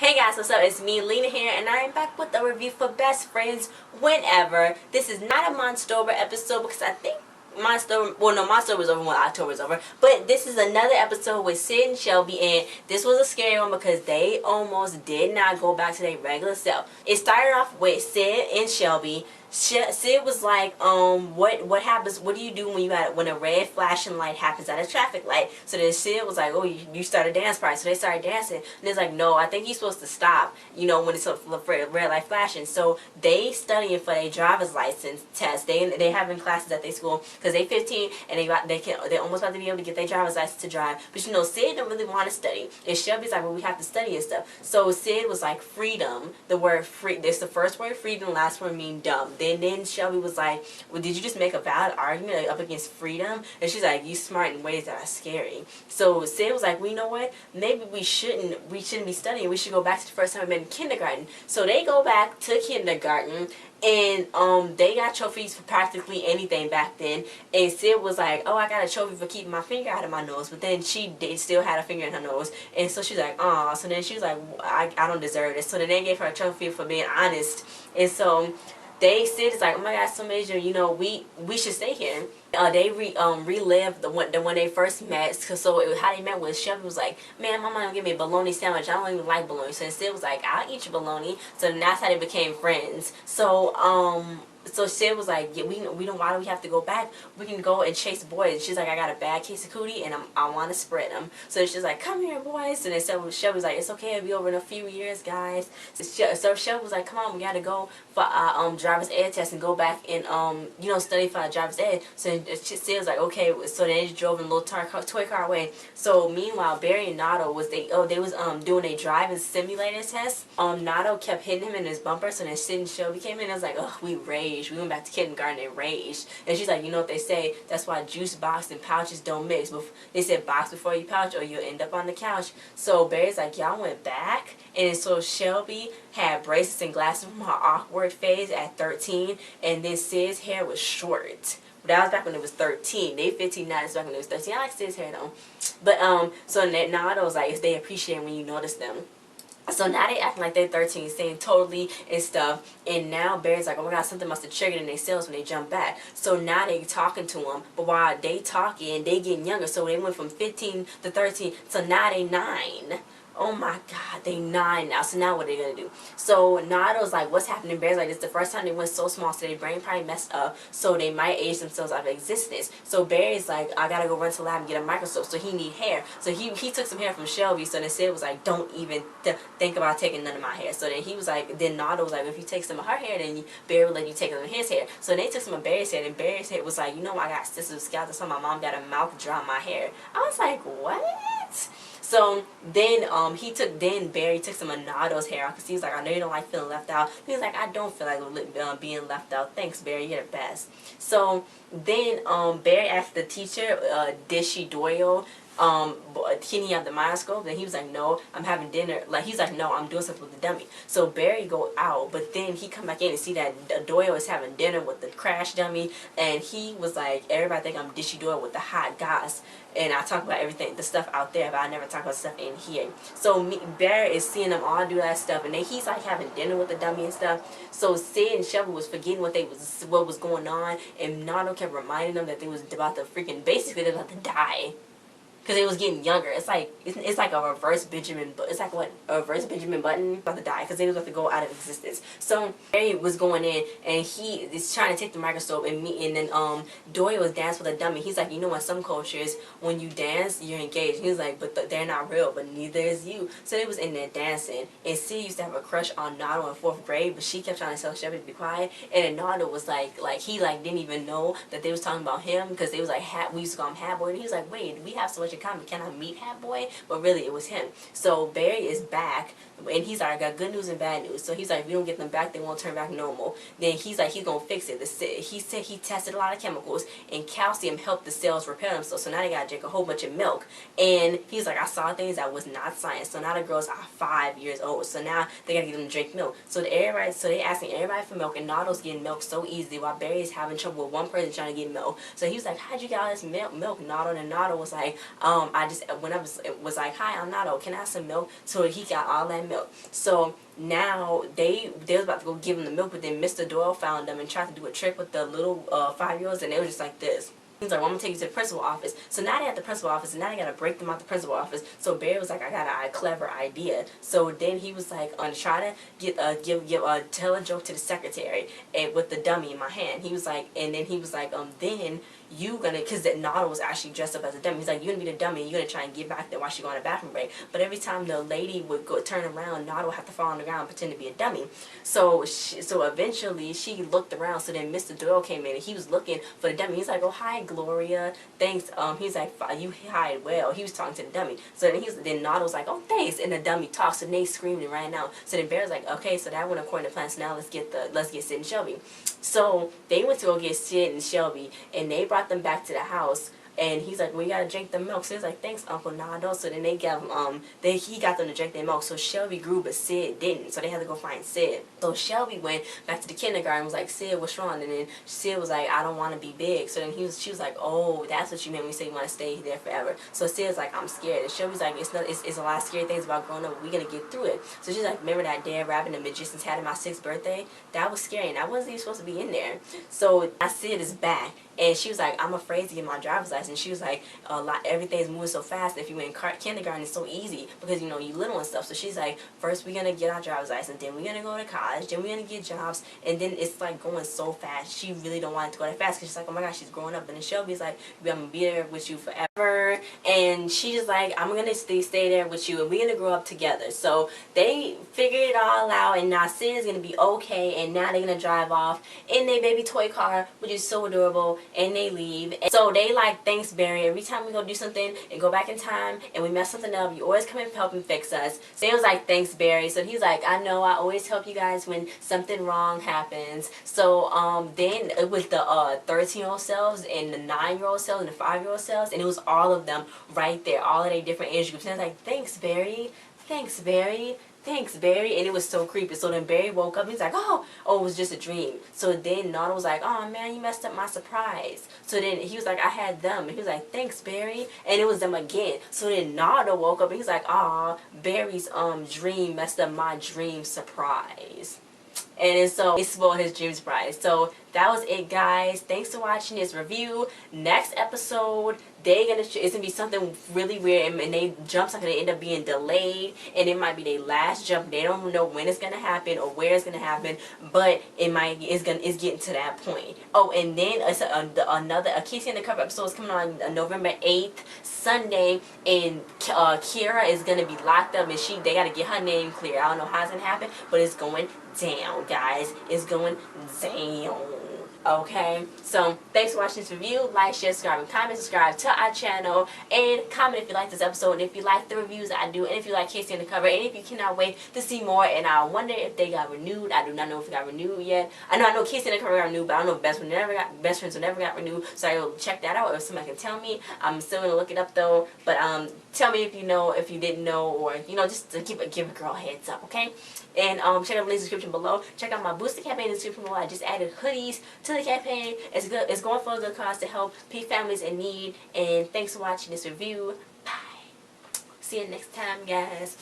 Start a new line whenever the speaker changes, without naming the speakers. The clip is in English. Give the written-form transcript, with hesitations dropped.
Hey guys, what's up? It's me, Lena here, and I am back with a review for Best Friends Whenever. This is not a Monstober episode because I think Monstober was over when October was over. But this is another episode with Sid and Shelby, and this was a scary one because they almost did not go back to their regular self. It started off with Sid and Shelby. Sid was like, what happens, what do you do when a red flashing light happens at a traffic light? So then Sid was like, oh, you start a dance party. So they started dancing. And it's like, no, I think you're supposed to stop, when it's a red light flashing. So they studying for their driver's license test. They having classes at their school because they 15 and they're almost about to be able to get their driver's license to drive. But Sid don't really want to study. And Shelby's like, well, we have to study and stuff. So Sid was like, freedom. The word free, this the first word freedom, the last word mean dumb. Then Shelby was like, well, did you just make a valid argument up against freedom? And she's like, you smart in ways that are scary. So Sid was like, well, you know what? Maybe we shouldn't be studying. We should go back to the first time we met in kindergarten. So they go back to kindergarten. And they got trophies for practically anything back then. And Sid was like, oh, I got a trophy for keeping my finger out of my nose. But then she still had a finger in her nose. And so she's like, oh. So then she was like, I don't deserve this. So then they gave her a trophy for being honest. And so Sid is like, oh my God, so major, we should stay here. They relived the when they first met. So how they met was Shelby was like, man, my mom gave me a bologna sandwich. I don't even like bologna. So Sid was like, I'll eat your bologna. So then that's how they became friends. So Sid was like, yeah, we don't, why do we have to go back? We can go and chase boys. She's like, I got a bad case of cootie and I want to spread them. So she's like, come here, boys. And then Shelby was like, it's okay, it'll be over in a few years, guys. So Shelby was like, come on, we got to go for our driver's ed test and go back and study for our driver's ed. So Sid was like, okay. So they just drove in a little toy car away. So meanwhile, Barry and Nato was doing a driving simulator test. Nato kept hitting him in his bumper. So then Sid and Shelby came in and was like, oh, we raged. We went back to kindergarten and raged. And she's like, you know what they say? That's why juice box and pouches don't mix. But they said box before you pouch or you'll end up on the couch. So Barry's like, y'all went back. And so Shelby had braces and glasses from her awkward phase at 13. And then Sid's hair was short. But that was back when it was 13. They 15 now. It's back when it was 13. I like Sid's hair though. But so now it was like they appreciate when you notice them. So now they acting like they're 13, saying totally and stuff. And now Barry's like, oh my God, something must have triggered in their cells when they jump back. So now they talking to him. But while they talking, they getting younger. So they went from 15 to 13. So now they 9. Oh my God, they 9 now. So now what are they going to do? So Nato's like, what's happening? Barry's like, it's the first time they went so small, so their brain probably messed up. So they might age themselves out of existence. So Barry's like, I got to go run to the lab and get a microscope. So he need hair. So he took some hair from Shelby. So then Sid was like, don't even think about taking none of my hair. So then he was like, then Nato was like, if you take some of her hair, then Barry will let you take some of his hair. So they took some of Barry's hair, and Barry's hair was like, I got sisters scalp, so my mom got a mouth to draw my hair. I was like, what? So then Barry took some of Nato's hair out because he was like, I know you don't like feeling left out. He was like, I don't feel like being left out. Thanks, Barry, you're the best. So then Barry asked the teacher, did she Doyle Kenny have the microscope? And he was like, no, I'm having dinner. Like, he's like, no, I'm doing something with the dummy. So Barry go out, but then he come back in and see that Doyle is having dinner with the crash dummy, and he was like, everybody think I'm Dishy Doyle with the hot goss, and I talk about everything, the stuff out there, but I never talk about stuff in here. So Barry is seeing them all do that stuff, and then he's like having dinner with the dummy and stuff. So Sid and Shelby was forgetting what was going on, and Nato kept reminding them that they was about to freaking, basically they're about to die. Because it was getting younger. It's like a reverse Benjamin. It's like what, a reverse Benjamin Button, about to die because they was about to go out of existence. So Barry was going in and he is trying to take the microscope and then Doyle was dancing with a dummy. He's like, in some cultures when you dance you're engaged. He was like, but they're not real. But neither is you. So they was in there dancing. And Sid used to have a crush on Nato in 4th grade, but she kept trying to tell Shelby to be quiet. And then Nato was like he didn't even know that they was talking about him because they was like we used to call him Hat Boy. And he was like, wait, we have so much in common. Can I meet Hat Boy? But really it was him. So Barry is back and he's like, I got good news and bad news. So he's like, if we don't get them back, they won't turn back normal. Then he's like, he's gonna fix it. He said he tested a lot of chemicals and calcium helped the cells repair themselves. So now they gotta drink a whole bunch of milk. And he's like, I saw things that was not science. So now the girls are 5 years old. So now they gotta get them to drink milk. So they asking everybody for milk, and Nato's getting milk so easily while Barry's having trouble with one person trying to get milk. So he was like, how'd you get all this milk, Nato? And Nato was like, when I was like, hi, I'm Nato, can I have some milk? So he got all that milk. milk. So now they was about to go give him the milk, but then Mr. Doyle found them and tried to do a trick with the little 5-year-olds, and they were just like this. He's like, well, I'm gonna take you to the principal office. So now they're at the principal office, and now they gotta break them out the principal office. So Barry was like, I got a clever idea. So then he was like, I'm try to get tell a joke to the secretary, and with the dummy in my hand. He was like, and then he was like, then you gonna, because that Nada was actually dressed up as a dummy. He's like, you're gonna be the dummy, you're gonna try and get back there while she go on a bathroom break. But every time the lady would go turn around, Nada would have to fall on the ground and pretend to be a dummy. So eventually she looked around. So then Mr. Doyle came in and he was looking for the dummy. He's like, oh, hi Gloria, thanks. He's like, you hide well. He was talking to the dummy. So then Nada was like, oh, thanks, and the dummy talks, and they screamed and ran out. So then Bear was like, okay, so that went according to plan. So now let's get Sid and Shelby. So they went to go get Sid and Shelby, and they brought them back to the house. And he's like, well, you gotta drink the milk. So he's like, thanks, Uncle Nado. So then they gave him, he got them to drink their milk. So Shelby grew, but Sid didn't. So they had to go find Sid. So Shelby went back to the kindergarten and was like, Sid, what's wrong? And then Sid was like, I don't want to be big. So then she was like, oh, that's what you meant when you say you want to stay there forever. So Sid's like, I'm scared. And Shelby's like, it's a lot of scary things about growing up. We're gonna get through it. So she's like, remember that dead rabbit the magicians had at my 6th birthday? That was scary, and I wasn't even supposed to be in there. So now Sid is back. And she was like, I'm afraid to get my driver's license. She was like, everything's moving so fast. If you went in kindergarten, it's so easy because, you know, you little and stuff. So she's like, first we're going to get our driver's license, then we're going to go to college, then we're going to get jobs. And then it's like going so fast. She really don't want it to go that fast because she's like, oh my gosh, she's growing up. And then Shelby's like, I'm going to be there with you forever. And she's like, I'm going to stay there with you, and we're going to grow up together. So they figured it all out, and now Sid is going to be okay. And now they're going to drive off in their baby toy car, which is so adorable. And they leave. And so they like, thanks Barry, every time we go do something and go back in time and we mess something up, you always come and help and fix us. So he was like, thanks Barry. So he's like, I know, I always help you guys when something wrong happens. So then it was the 13-year-old selves and the 9-year-old selves and the 5-year-old selves, and it was all of them right there, all of their different age groups. And I was like, thanks Barry, thanks Barry, thanks Barry. And it was so creepy. So then Barry woke up and he's like, oh, it was just a dream. So then Nada was like, oh man, you messed up my surprise. So then he was like, I had them. And he was like, thanks Barry. And it was them again. So then Nada woke up and he's like, aw, Barry's dream messed up my dream surprise. And so it spoiled his dream surprise. So that was it, guys. Thanks for watching this review. Next episode, it's gonna be something really weird, and they jumps are gonna end up being delayed, and it might be their last jump. They don't know when it's gonna happen or where it's gonna happen, but it's getting to that point. Oh, and then a Casey Undercover episode is coming on November 8th, Sunday, and Kira is gonna be locked up, and they gotta get her name clear. I don't know how it's gonna happen, but it's going down, guys. It's going down. Okay, so thanks for watching this review. Like, share, subscribe, and comment. Subscribe to our channel, and comment if you like this episode, and if you like the reviews I do, and if you like Casey Undercover, and if you cannot wait to see more. And I wonder if they got renewed. I do not know if it got renewed yet. I know Casey Undercover got renewed, but I don't know if Best Friends never got renewed. So I will check that out if somebody can tell me. I'm still gonna look it up though. But tell me if you know, if you didn't know, or just to give a girl a heads up, okay? And check out the link in the description below. Check out my booster campaign in the description below. I just added hoodies to the campaign. It's good. It's going for a good cause to help families in need. And thanks for watching this review. Bye. See you next time, guys.